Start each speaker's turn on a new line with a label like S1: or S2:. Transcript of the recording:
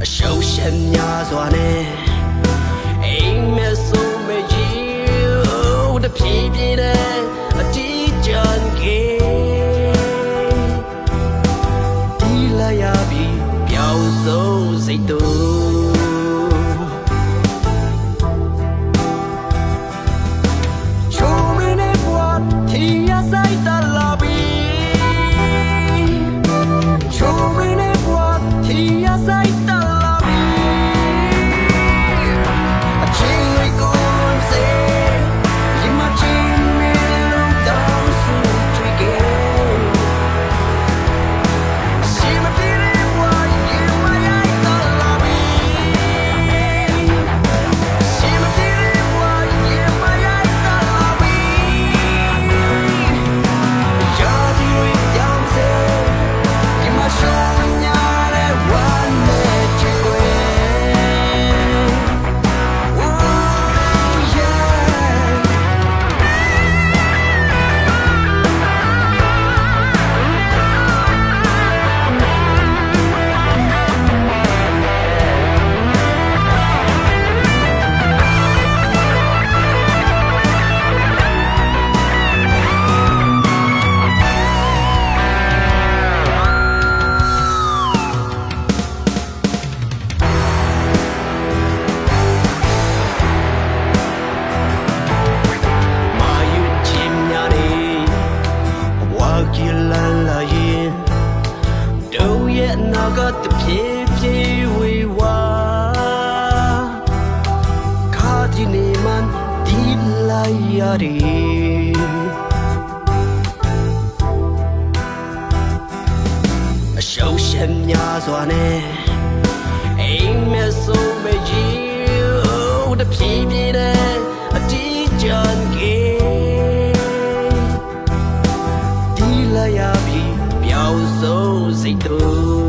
S1: အရှုံးရှင်များစွာနဲ့အိမ်မက်ဆုံးမကြီးတဖြည်းဖြည်းနဲ့အတီးကြံကေဒီလာရပြီပြောင်းဆုံးစိတ်တို့ချိုးမင်းနဲ့ဘွားထီရဆိုင်တလာပြီချိုးမင်းနဲ့ဘွားထီရဆိုင်တလာပြီအချင်းလေးကိုစေရင်မချင်းမလို့တောင်းဆူချွေကေရှိမပြေတဲ့ဘွားရင်မရိုက်တလာပြီရှိမပြေတဲ့ဘွားရင်မရိုက်တလာပြီရာဒီဝေးပြောင်းစေရင်မရှောင်းညာတဲ့ဝမ်းနဲ့ချစ်ွယ် မာယူချင်းများနေဝါကီလန်လာရင်တို့ရဲ့အနာဂတ်တစ်ပြေးပြေးဝေဝါခါဒီနေမှန်ဒီလိုက်ရည်အရှုံးရှင်များစွာနဲ့အိမ်မက်ဆုံးမကြီးတဖြည်းဖြည်းနဲ့အတီးကြံကေဒီလာရပြီပြောင်းဆုံးစိတ်တို့